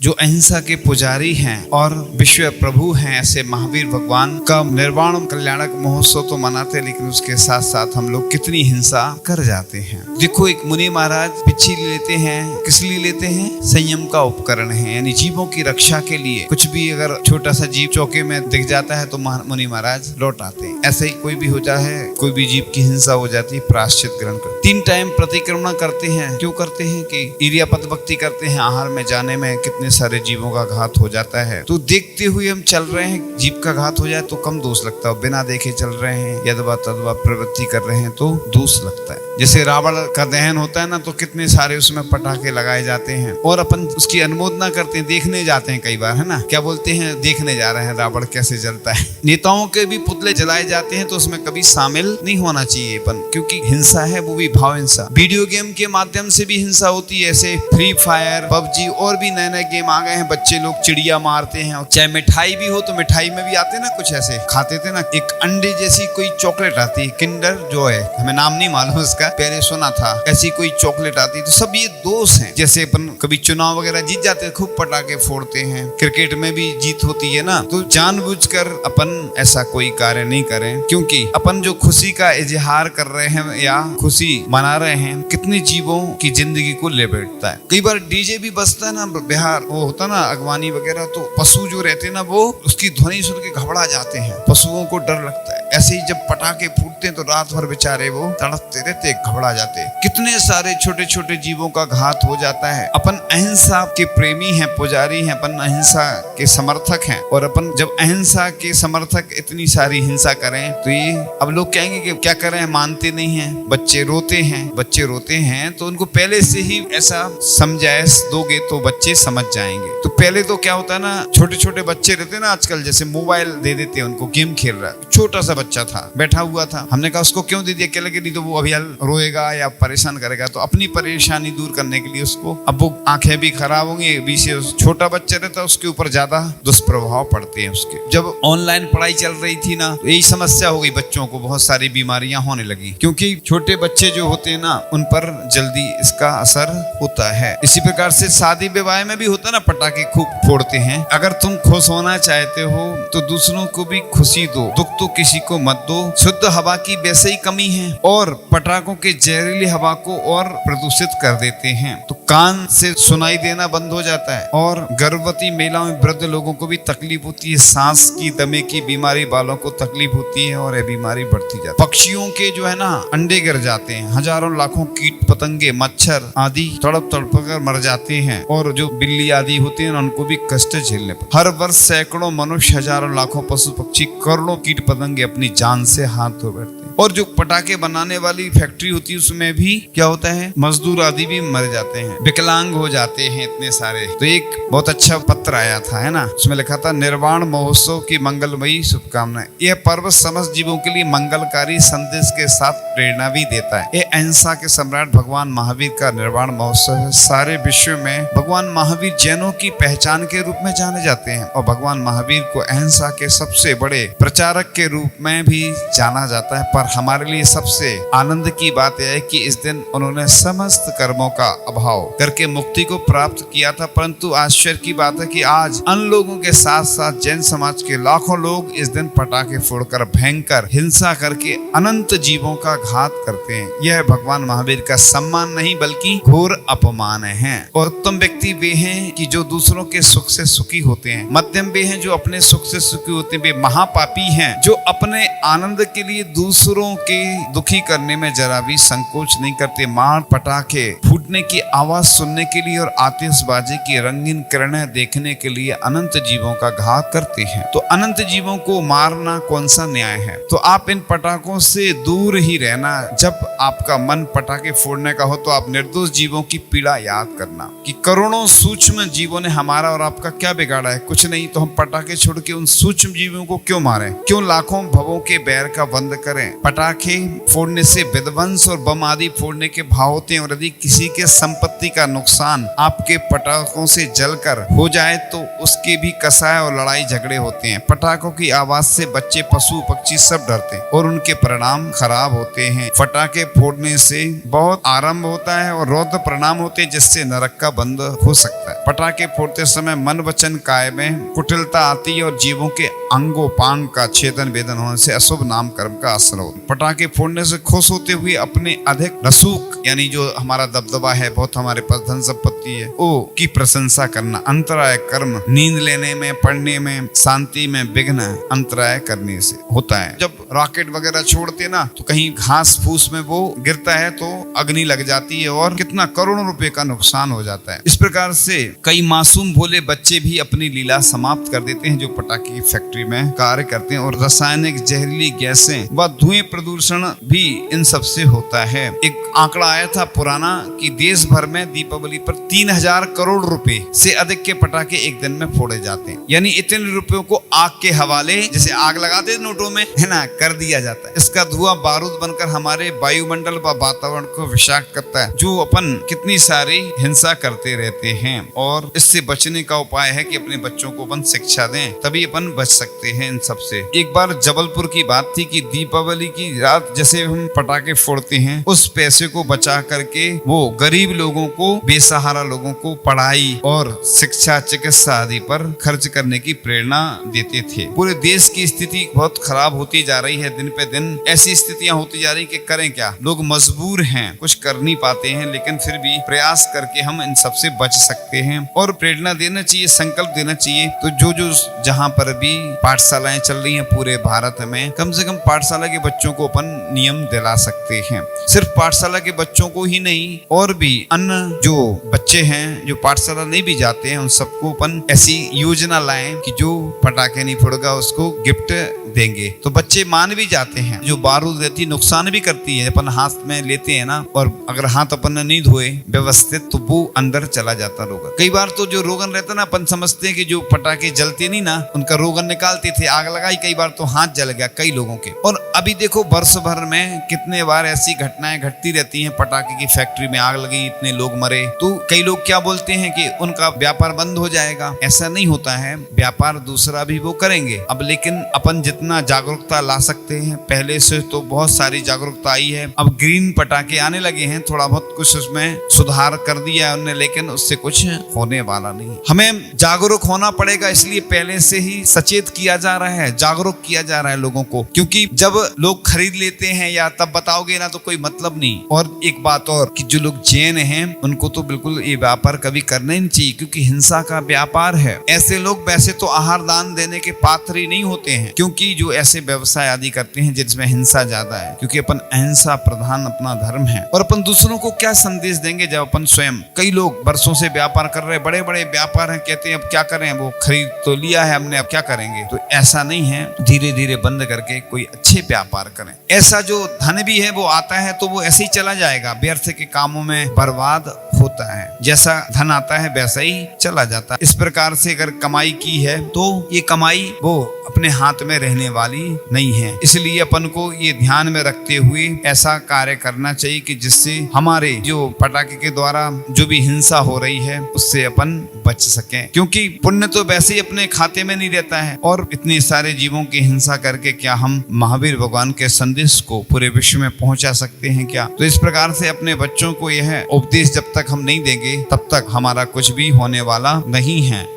जो अहिंसा के पुजारी हैं और विश्व प्रभु हैं, ऐसे महावीर भगवान का निर्वाण कल्याणक महोत्सव तो मनाते हैं, लेकिन उसके साथ साथ हम लोग कितनी हिंसा कर जाते हैं। देखो, एक मुनि महाराज पिच्छी लेते हैं, किस लिए लेते हैं? संयम का उपकरण है, यानी जीवों की रक्षा के लिए। कुछ भी अगर छोटा सा जीव चौके में दिख जाता है तो मुनि महाराज लौट आते हैं। ऐसे ही कोई भी हो जाए, कोई भी जीव की हिंसा हो जाती है, प्रायश्चित ग्रहण करते। 3 टाइम प्रतिक्रमण करते हैं। क्यों करते हैं? कि इरियापत भक्ति करते हैं। आहार में जाने में कितने सारे जीवों का घात हो जाता है, तो देखते हुए हम चल रहे हैं, जीव का घात हो जाए तो कम दोष लगता है। बिना देखे चल रहे हैं, यदवा तदवा प्रवृत्ति कर रहे हैं तो दोष लगता है। जैसे रावण का दहन होता है ना, तो कितने सारे उसमें पटाखे लगाए जाते हैं और अपन उसकी अनुमोदना करते हैं, देखने जाते हैं कई बार, है ना। क्या बोलते हैं? देखने जा रहे हैं रावण कैसे जलता है। नेताओं के भी पुतले जलाए जाते हैं, तो उसमें कभी शामिल नहीं होना चाहिए अपन, क्योंकि हिंसा है, वो भी भाव हिंसा। वीडियो गेम के माध्यम से भी हिंसा होती है, ऐसे फ्री फायर, पबजी और भी नए नए गेम आ गए हैं। बच्चे लोग चिड़िया मारते हैं, चाहे मिठाई भी हो तो मिठाई में भी आते ना, कुछ ऐसे खाते थे ना, एक अंडे जैसी कोई चॉकलेट आती है, किंडर जो है, हमें नाम नहीं मालूम उसका, पहले सुना था, ऐसी कोई चॉकलेट आती है। तो सब ये दोष हैं। जैसे अपन कभी चुनाव वगैरह जीत जाते हैं, खूब पटाखे फोड़ते हैं, क्रिकेट में भी जीत होती है ना, तो जानबूझकर अपन ऐसा कोई कार्य नहीं करें, क्योंकि अपन जो खुशी का इजहार कर रहे हैं या खुशी मना रहे हैं, कितने जीवों की जिंदगी को ले बैठता है। कई बार डीजे भी बजता है ना, बिहार वो होता ना अगवानी वगैरह, तो पशु जो रहते हैं ना, वो उसकी ध्वनि सुन के घबरा जाते हैं, पशुओं को डर लगता है। ऐसे ही जब पटाखे फूटते हैं तो रात भर बेचारे वो तड़पते रहते, घबरा जाते। कितने सारे छोटे छोटे जीवों का घात हो जाता है। अपन अहिंसा के प्रेमी हैं, पुजारी हैं, अपन अहिंसा के समर्थक हैं, और अपन जब अहिंसा के समर्थक इतनी सारी हिंसा करें तो ये अब लोग कहेंगे कि क्या करें, मानते नहीं हैं, बच्चे रोते हैं, तो उनको पहले से ही ऐसा समझाइश दोगे तो बच्चे समझ जाएंगे। तो पहले तो क्या होता है ना, छोटे छोटे बच्चे रहते हैं ना आजकल, जैसे मोबाइल दे देते हैं उनको, गेम खेल रहा है, छोटा सा बच्चा था, बैठा हुआ था, हमने कहा उसको क्यों दे दिया, क्या लगे, नहीं तो वो अभी रोएगा या परेशान करेगा। तो अपनी परेशानी दूर करने के लिए उसको, अब वो आंखें भी खराब होंगी, बीच से छोटा बच्चा रहता है, उसके ऊपर ज्यादा दुष्प्रभाव पड़ते हैं उसके। जब ऑनलाइन पढ़ाई चल रही थी ना, तो यही समस्या हो गई, बच्चों को बहुत सारी बीमारियां होने लगी, क्योंकि छोटे बच्चे जो होते हैं ना, उन पर जल्दी इसका असर होता है। इसी प्रकार से शादी विवाह में भी होता है ना, पटाखे खूब फोड़ते हैं। अगर तुम खुश होना चाहते हो तो दूसरों को भी खुशी दो, दुख तो किसी को मत दो। शुद्ध हवा की वैसे ही कमी है, और पटाखों के जहरीली हवा को और प्रदूषित कर देते हैं, तो कान से सुनाई देना बंद हो जाता है, और गर्भवती महिलाओं, वृद्ध लोगों को भी तकलीफ होती है, सांस की, दमे की बीमारी वालों को तकलीफ होती है, और ये बीमारी बढ़ती जाती है। पक्षियों के जो है ना अंडे गिर जाते हैं, हजारों लाखों कीट पतंगे, मच्छर आदि तड़प कर मर जाते हैं, और जो बिल्ली आदि होती है उनको भी कष्ट झेलने पड़ते। हर वर्ष सैकड़ों मनुष्य, हजारों लाखों पशु पक्षी, करोड़ों कीट पतंगे अपनी जान से हाथ धो बैठते हैं। और जो पटाखे बनाने वाली फैक्ट्री होती है, उसमें भी क्या होता है, मजदूर आदि भी मर जाते हैं, विकलांग हो जाते हैं इतने सारे। तो एक बहुत अच्छा पत्र आया था, है ना, उसमें लिखा था, निर्वाण महोत्सव की मंगलमयी शुभकामनाएं। यह पर्व समस्त जीवों के लिए मंगलकारी संदेश के साथ प्रेरणा भी देता है। ये अहिंसा के सम्राट भगवान महावीर का निर्वाण महोत्सव है। सारे विश्व में भगवान महावीर जैनों की पहचान के रूप में जाने जाते हैं, और भगवान महावीर को अहिंसा के सबसे बड़े प्रचारक के रूप में भी जाना जाता है। पर हमारे लिए सबसे आनंद की बात यह है कि इस दिन उन्होंने समस्त कर्मों का अभाव करके मुक्ति को प्राप्त किया था। परंतु आश्चर्य की बात है कि आज अन्य लोगों के साथ साथ जैन समाज के लाखों लोग इस दिन पटाखे फोड़कर भयंकर हिंसा करके अनंत जीवों का घात करते हैं। यह भगवान महावीर का सम्मान नहीं बल्कि घोर अपमान है। और उत्तम व्यक्ति वे हैं कि जो दूसरों के सुख से सुखी होते हैं, मध्यम वे हैं जो अपने सुख से सुखी होते हैं, वे महापापी हैं जो अपने आनंद के लिए दूसरों के दुखी करने में जरा भी संकोच नहीं करते। मार पटाखे फूटने की आवाज सुनने के लिए और आतिशबाजी की रंगीन किरणें देखने के लिए अनंत जीवों का घात करते हैं। तो अनंत जीवों को मारना कौन सा न्याय है? तो आप इन पटाखों से दूर ही रहना। जब आपका मन पटाखे फोड़ने का हो तो आप निर्दोष जीवों की पीड़ा याद करना कि करोड़ों सूक्ष्म जीवों ने हमारा और आपका क्या बिगाड़ा है? कुछ नहीं। तो हम पटाखे छोड़ के उन सूक्ष्म जीवों को क्यों मारें? क्यों लाखों भवों के बैर का बंद करें? पटाखे फोड़ने से विध्वंस और बम आदि फोड़ने के भाव होते हैं, और यदि किसी के संपत्ति का नुकसान आपके पटाखों से जलकर हो जाए तो उसके भी कसाय और लड़ाई झगड़े होते हैं। पटाखों की आवाज से बच्चे, पशु पक्षी सब डरते हैं और उनके परिणाम खराब होते हैं। पटाखे फोड़ने से बहुत आरंभ होता है और रौद्र परिणाम होते हैं, जिससे नरक का बंद हो सकता है। पटाखे फोड़ते समय मन वचन काय में कुटिलता आती है और जीवों के अंगों पांग का छेदन वेदन होने से अशुभ नाम कर्म का असर होता है। पटाखे फोड़ने से खुश होते हुए अपने अधिक रसूख यानी जो हमारा दबदबा है, बहुत हमारे पास धन संपत्ति है, वो की प्रशंसा करना, अंतराय कर्म, नींद लेने में, पढ़ने में, शांति में विघ्न अंतराय करने से होता है। जब रॉकेट वगैरह छोड़ते ना तो कहीं घास फूस में वो गिरता है तो अग्नि लग जाती है और कितना करोड़ों रुपए का नुकसान हो जाता है। इस प्रकार से कई मासूम भोले बच्चे भी अपनी लीला समाप्त कर देते हैं जो पटाखे की फैक्ट्री में कार्य करते हैं, और रासायनिक जहरीली गैसें व धुएं प्रदूषण भी इन सब से होता है। एक आंकड़ा आया था पुराना कि देश भर में दीपावली पर 3000 करोड़ रुपए से अधिक के पटाखे एक दिन में फोड़े जाते हैं। यानी इतने रुपयों को आग के हवाले, जैसे आग लगाते नोटों में है ना, कर दिया जाता है। इसका धुआं बारूद बनकर हमारे वायुमंडल व वातावरण को विषाक्त करता है, जो अपन कितनी सारी हिंसा करते रहते हैं। और इससे बचने का उपाय है कि अपने बच्चों को अपन शिक्षा दें, तभी अपन बच सकते हैं इन सब से। एक बार जबलपुर की बात थी कि दीपावली की रात जैसे हम पटाखे फोड़ते हैं, उस पैसे को बचा करके वो गरीब लोगों को, बेसहारा लोगों को पढ़ाई और शिक्षा, चिकित्सा आदि पर खर्च करने की प्रेरणा देते थे। पूरे देश की स्थिति बहुत खराब होती जा रही है, दिन पे दिन ऐसी स्थितियां होती जा रही कि करें क्या। लोग मजबूर हैं, कुछ कर नहीं पाते हैं, लेकिन फिर भी प्रयास करके हम इन सब से बच सकते हैं। और प्रेरणा देना चाहिए, संकल्प देना चाहिए। तो जो जो जहाँ पर भी पाठशालाएं चल रही हैं पूरे भारत में, कम से कम पाठशाला के बच्चों को अपन नियम दिला सकते हैं। सिर्फ पाठशाला के बच्चों को ही नहीं, और भी अन्य जो बच्चे हैं जो पाठशाला नहीं भी जाते हैं, उन सबको अपन ऐसी योजना लाएं कि जो पटाखे नहीं फोड़ेगा उसको गिफ्ट देंगे। तो बच्चे मान भी जाते हैं। जो बारूद रहती नुकसान भी करती है, अपन हाथ में लेते हैं ना, और अगर हाथ अपन ने नहीं धोए व्यवस्थित तो वो अंदर चला जाता रोगन। कई बार तो जो रोगन रहता ना, अपन समझते हैं कि जो पटाखे जलते नहीं ना, उनका रोगन निकालते थे, आग लगाई, कई बार तो हाथ जल गया कई लोगों के। और अभी देखो वर्ष भर में कितने बार ऐसी घटनाएं घटती रहती हैं, पटाखे की फैक्ट्री में आग लगी, इतने लोग मरे। तो कई लोग क्या बोलते हैं कि उनका व्यापार बंद हो जाएगा। ऐसा नहीं होता है, व्यापार दूसरा भी वो करेंगे। अब लेकिन अपन जितना जागरूकता ला सकते हैं, पहले से तो बहुत सारी जागरूकता आई है। अब ग्रीन पटाखे आने लगे हैं, थोड़ा बहुत कुछ उसमें सुधार कर दिया है उन्होंने, लेकिन उससे कुछ होने वाला नहीं। हमें जागरूक होना पड़ेगा, इसलिए पहले से ही सचेत किया जा रहा है, जागरूक किया जा रहा है लोगों को। क्योंकि जब लोग खरीद लेते हैं या तब बताओगे ना तो कोई मतलब नहीं। और एक बात और कि जो लोग जैन हैं उनको तो बिल्कुल ये व्यापार कभी करना ही नहीं चाहिए, क्योंकि हिंसा का व्यापार है। ऐसे लोग वैसे तो आहार दान देने के पात्र ही नहीं होते हैं, क्योंकि जो ऐसे व्यवसाय आदि करते हैं जिसमें हिंसा ज्यादा है, क्योंकि अपन अहिंसा प्रधान अपना धर्म है। और अपन दूसरों को क्या संदेश देंगे जब अपन स्वयं, कई लोग वर्षों से व्यापार कर रहे, बड़े बड़े व्यापार हैं, कहते हैं अब क्या करें, वो खरीद तो लिया है हमने, अब क्या करेंगे। तो ऐसा नहीं है, धीरे धीरे बंद करके कोई अच्छे व्यापार करें। ऐसा जो धन भी है वो आता है तो वो ऐसे ही चला जाएगा, व्यर्थ के कामों में बर्बाद होता है। जैसा धन आता है वैसा ही चला जाता है। इस प्रकार से अगर कमाई की है तो ये कमाई वो अपने हाथ में रहने वाली नहीं है। इसलिए अपन को ये ध्यान में रखते हुए ऐसा कार्य करना चाहिए कि जिससे हमारे जो पटाखे के द्वारा जो भी हिंसा हो रही है उससे अपन बच सकें। क्योंकि पुण्य तो वैसे ही अपने खाते में नहीं रहता है, और इतने सारे जीवों की हिंसा करके क्या हम महावीर भगवान के संदेश को पूरे विश्व में पहुंचा सकते हैं क्या। तो इस प्रकार से अपने बच्चों को यह उपदेश जब तक हम नहीं देंगे तब तक हमारा कुछ भी होने वाला नहीं है।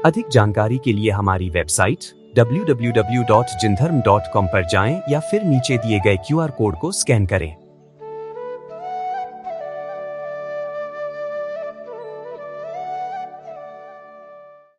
अधिक जानकारी के लिए हमारी वेबसाइट www.jindharm.com पर जाएं या फिर नीचे दिए गए QR कोड को स्कैन करें।